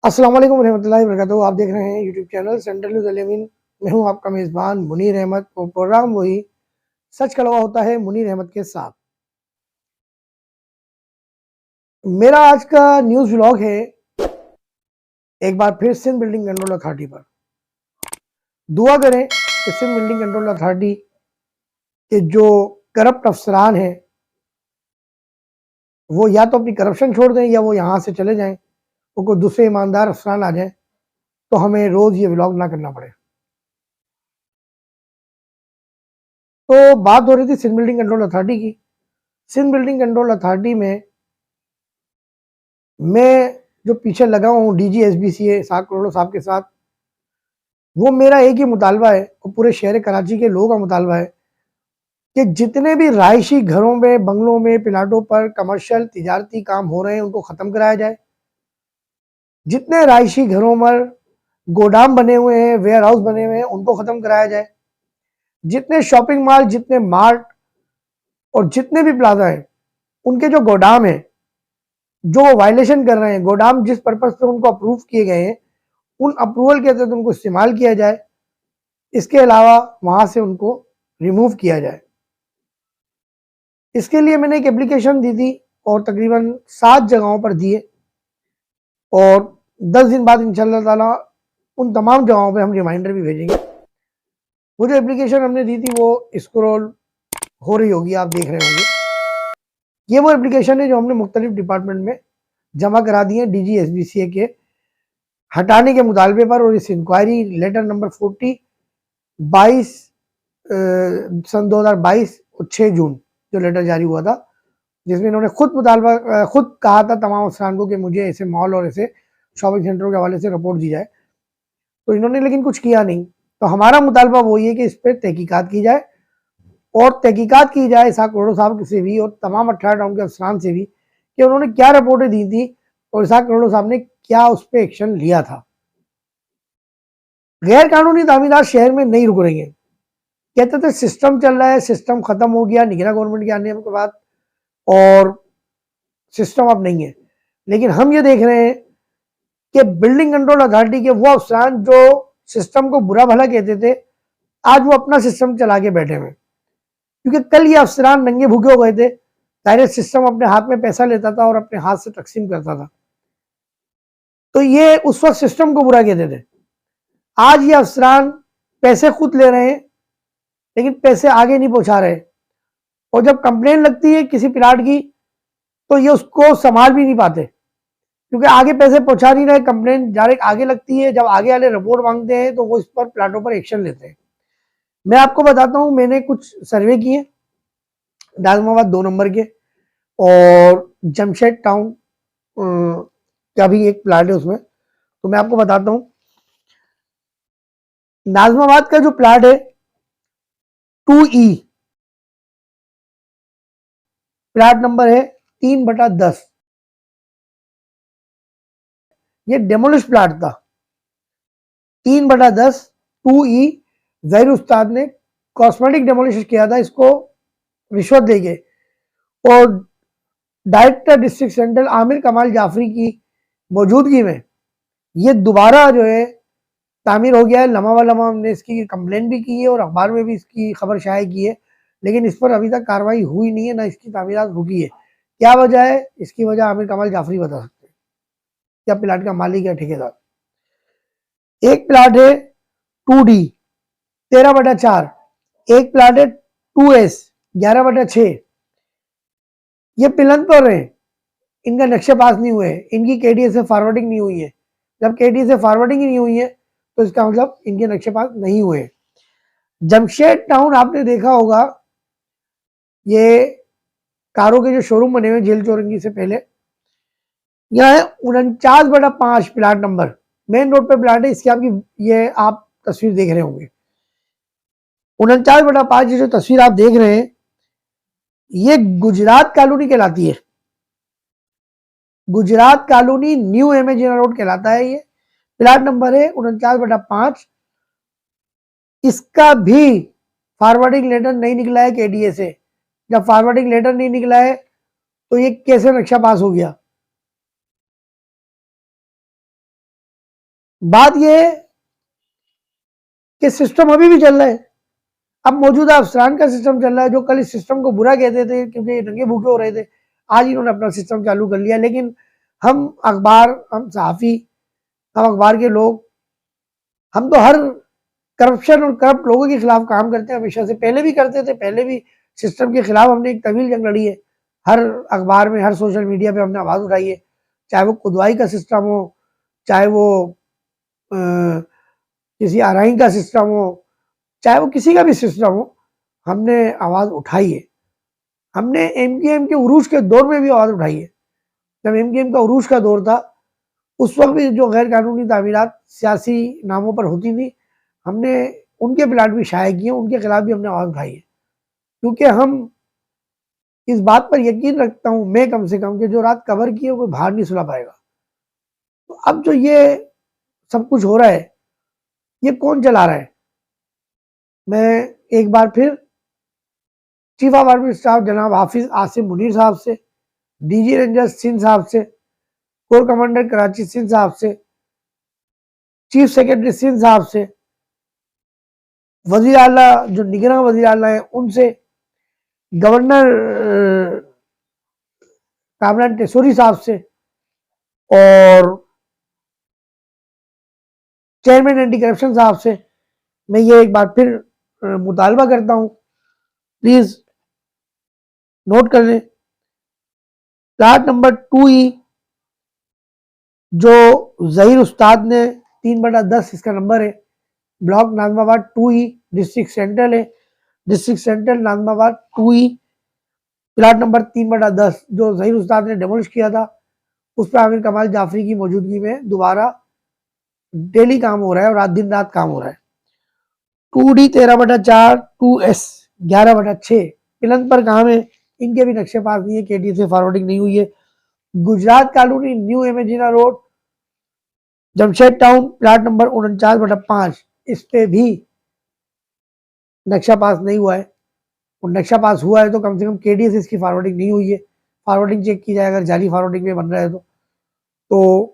अस्सलाम वालेकुम रहमतुल्लाहि व बरकातहू। आप देख रहे हैं यूट्यूब चैनल सेंट्रल न्यूज़ 11। मैं हूं आपका मेज़बान मुनीर अहमद और प्रोग्राम वही सच कड़वा होता है मुनीर अहमद के साथ। मेरा आज का न्यूज़ व्लॉग है एक बार फिर सिंध बिल्डिंग कंट्रोल अथॉरिटी पर। दुआ करें कि सिंध बिल्डिंग कंट्रोल अथॉरिटी के जो करप्ट अफसरान हैं वो या तो अपनी करप्शन छोड़ दें या वो यहाँ से चले जाएं, उनको दूसरे ईमानदार अफसरान आ जाएं तो हमें रोज़ ये व्लॉग ना करना पड़े। तो बात हो रही थी सिंध बिल्डिंग कंट्रोल अथॉरिटी की। सिंध बिल्डिंग कंट्रोल अथॉरिटी में मैं जो पीछे लगा हूँ डीजी एसबीसीए साहब करोड़ों साहब के साथ, वो मेरा एक ही मुतालबा है और पूरे शहर कराची के लोगों का मुतालबा है कि जितने भी रहायशी घरों में, बंगलों में, प्लाटों पर कमर्शियल तिजारती काम हो रहे हैं उनको ख़त्म कराया जाए। जितने रहायशी घरों पर गोदाम बने हुए हैं, वेयर हाउस बने हुए हैं, उनको ख़त्म कराया जाए। जितने शॉपिंग मॉल, जितने मार्ट और जितने भी प्लाजा हैं, उनके जो गोदाम है, जो वो वायलेशन कर रहे हैं, गोदाम जिस पर्पज़ से उनको अप्रूव किए गए हैं उन अप्रूवल के तहत उनको इस्तेमाल किया जाए। इसके अलावा वहाँ से उनको रिमूव किया जाए। इसके लिए मैंने एक एप्लीकेशन दी थी और तकरीबन 7 जगहों पर दिए और 10 दिन बाद इंशाल्लाह ताला उन तमाम जगहों पे हम रिमाइंडर भी भेजेंगे। वो जो एप्लीकेशन हमने दी थी वो स्क्रॉल हो रही होगी, आप देख रहे होंगे। ये वो एप्लीकेशन है जो हमने मुख्तलिफ डिपार्टमेंट में जमा करा दी है डीजी एसबीसीए के हटाने के मुतालबे पर। और इस इंक्वायरी लेटर नंबर 40/22 सन 2022 और 6 जून जो लेटर जारी हुआ था, जिसमें इन्होंने खुद कहा था तमाम अफसरान को कि मुझे ऐसे मॉल और ऐसे शॉपिंग सेंटरों के हवाले से रिपोर्ट दी जाए, तो इन्होंने लेकिन कुछ किया नहीं। तो हमारा मुतालबा वही है कि इस पर तहकीकात की जाए और तहकीकात की जाए इसाक करोड़ो साहब से भी और तमाम 18 टाउन के अफसरान से भी कि उन्होंने क्या रिपोर्टें दी थी और इसाक करोड़ो साहब ने क्या उस पर एक्शन लिया था। गैर कानूनी तामीरात शहर में नहीं रुक रही हैं। कहते थे सिस्टम चल रहा है, सिस्टम खत्म हो गया निगरान गवर्नमेंट के आने के बाद और सिस्टम अब नहीं है। लेकिन हम ये देख रहे हैं कि बिल्डिंग कंट्रोल अथॉरिटी के वो अफसरान जो सिस्टम को बुरा भला कहते थे, आज वो अपना सिस्टम चला के बैठे हुए। क्योंकि कल ये अफसरान नंगे भूखे हो गए थे, डायरेक्ट सिस्टम अपने हाथ में पैसा लेता था और अपने हाथ से तकसीम करता था, तो ये उस वक्त सिस्टम को बुरा कहते थे। आज ये अफसरान पैसे खुद ले रहे हैं लेकिन पैसे आगे नहीं पहुंचा रहे, और जब कंप्लेन लगती है किसी प्लाट की तो ये उसको संभाल भी नहीं पाते क्योंकि आगे पैसे पहुंचा नहीं रहे। कंप्लेन डायरेक्ट आगे लगती है, जब आगे वाले रिपोर्ट मांगते हैं तो वो इस पर प्लाटों पर एक्शन लेते हैं। मैं आपको बताता हूं, मैंने कुछ सर्वे किए नाज़िमाबाद 2 नंबर के और जमशेद टाउन का भी एक प्लाट है उसमें, तो मैं आपको बताता हूं। नाज़िमाबाद का जो प्लाट है 2E, प्लाट नंबर है 3/10। ये डेमोलिश प्लाट था 3/10 2E। जहीर उस्ताद ने कॉस्मेटिक डेमोलिश किया था इसको रिश्वत देके, और डायरेक्टर डिस्ट्रिक्ट सेंट्रल आमिर कमाल जाफरी की मौजूदगी में ये दोबारा जो है तामीर हो गया है। लम्हा लम्हा हमने इसकी कंप्लेन भी की है और अखबार में भी इसकी खबर शाया की है, लेकिन इस पर अभी तक कार्रवाई हुई नहीं है, ना इसकी तामीरात रुकी है। क्या वजह है? इसकी वजह आमिर कमाल जाफरी बता सकते हैं, क्या प्लाट का मालिक है ठेकेदार। एक प्लाट है 2D 13/4, एक प्लाट है 2S 11/6। ये पिलन पर है, इनका नक्शे पास नहीं हुए, इनकी केडीए से फॉरवर्डिंग नहीं हुई है। जब केडीए से फॉरवर्डिंग ही नहीं हुई है तो इसका मतलब इनके नक्शे पास नहीं हुए। जमशेद टाउन आपने देखा होगा, ये कारों के जो शोरूम बने हुए जेल चौरंगी से पहले, यह है 49/5 प्लाट नंबर, मेन रोड पे प्लाट है। इसकी आपकी ये आप तस्वीर देख रहे होंगे 49/5। ये जो तस्वीर आप देख रहे हैं ये गुजरात कॉलोनी कहलाती है, Gujarat colony new MA road कहलाता है। ये प्लाट नंबर है 49/5। इसका भी फॉरवर्डिंग लेटर नहीं निकला है केडीए से। जब फॉरवर्डिंग लेटर नहीं निकला है तो ये कैसे नक्शा पास हो गया? बात यह है कि सिस्टम अभी भी चल रहा है। अब मौजूदा अफसरान का सिस्टम चल रहा है जो कल इस सिस्टम को बुरा कहते थे क्योंकि ये नंगे भूखे हो रहे थे, आज इन्होंने अपना सिस्टम चालू कर लिया। लेकिन हम अखबार, हम सहाफ़ी, हम अखबार के लोग, हम तो हर करप्शन और करप्ट लोगों के खिलाफ काम करते हैं, हमेशा से पहले भी करते थे। पहले भी सिस्टम के खिलाफ हमने एक तवील जंग लड़ी है, हर अखबार में, हर सोशल मीडिया पे हमने आवाज़ उठाई है। चाहे वो खुदवाई का सिस्टम हो, चाहे वो किसी आरआई का सिस्टम हो, चाहे वो किसी का भी सिस्टम हो, हमने आवाज़ उठाई है। हमने एमकेएम के उरूज के दौर में भी आवाज़ उठाई है। जब एमकेएम का उरूज का दौर था, उस वक्त भी जो गैर कानूनी तामीरात सियासी नामों पर होती थी, हमने उनके प्लाट भी शाये किए, उनके खिलाफ भी हमने आवाज़ उठाई है। क्योंकि हम इस बात पर यकीन रखता हूँ, मैं कम से कम, कि जो रात कवर की है कोई बाहर नहीं सुला पाएगा। तो अब जो ये सब कुछ हो रहा है, ये कौन चला रहा है? मैं एक बार फिर चीफ ऑफ आर्मी स्टाफ जनाब हाफिज आसिम मुनीर साहब से, डीजी रेंजर्स सिंध साहब से, कोर कमांडर कराची सिंध साहब से, चीफ सेक्रेटरी सिंध साहब से, वजीर आला जो निगरान वजीर आला है उनसे, गवर्नर कामरान टेसोरी साहब से और चेयरमैन एंटी करप्शन साहब से मैं ये एक बार फिर मुतालबा करता हूँ, प्लीज नोट कर लें। प्लाट नंबर 2E जो जहीर उस्ताद ने 3/10 इसका नंबर है, block Nazimabad 2E, district central है, district central Nazimabad 2E, plot number 3/10 जो जहीर उस्ताद ने डेमोलिश किया था, उस पर आमिर कमाल जाफरी की मौजूदगी में दोबारा डेली काम हो रहा है और रात दिन रात काम हो रहा है। 2D 13/4, 2S 11/6 पिलंद पर काम है, इनके भी नक्शे पास नहीं है, केटी से फॉरवर्डिंग नहीं हुई है। Gujarat colony, new M A Jinnah road, Jamshed town, plot number 49/5, इस पे भी नक्शा पास नहीं हुआ है। और नक्शा पास हुआ है तो कम से कम केडी से इसकी फॉरवर्डिंग नहीं हुई है। फॉरवर्डिंग चेक की जाए, अगर जाली फॉरवर्डिंग में बन रहा है तो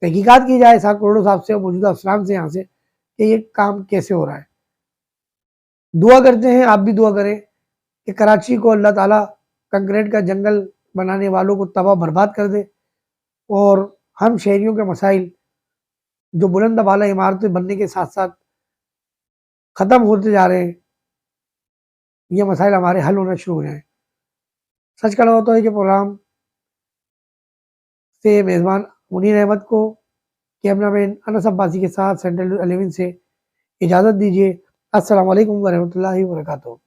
तहकीकात की जाए साहब करोड़ों साहब से और मौजूदा अफसरान से यहाँ से कि ये काम कैसे हो रहा है। दुआ करते हैं, आप भी दुआ करें कि कराची को अल्लाह ताला कंक्रीट का जंगल बनाने वालों को तबाह बर्बाद कर दे और हम शहरियों के मसाइल जो बुलंद वाला इमारतें बनने के साथ साथ ख़त्म होते जा रहे हैं, ये मसाइल हमारे हल होना शुरू हो जाए। सच कहना होता है कि प्रोग्राम से मेज़बान मुनीर अहमद को कैमरामैन अनस अब्बासी के साथ सेंट्रल 11 से इजाज़त दीजिए। अस्सलाम वालेकुम व रहमतुल्लाहि व बरकातहू।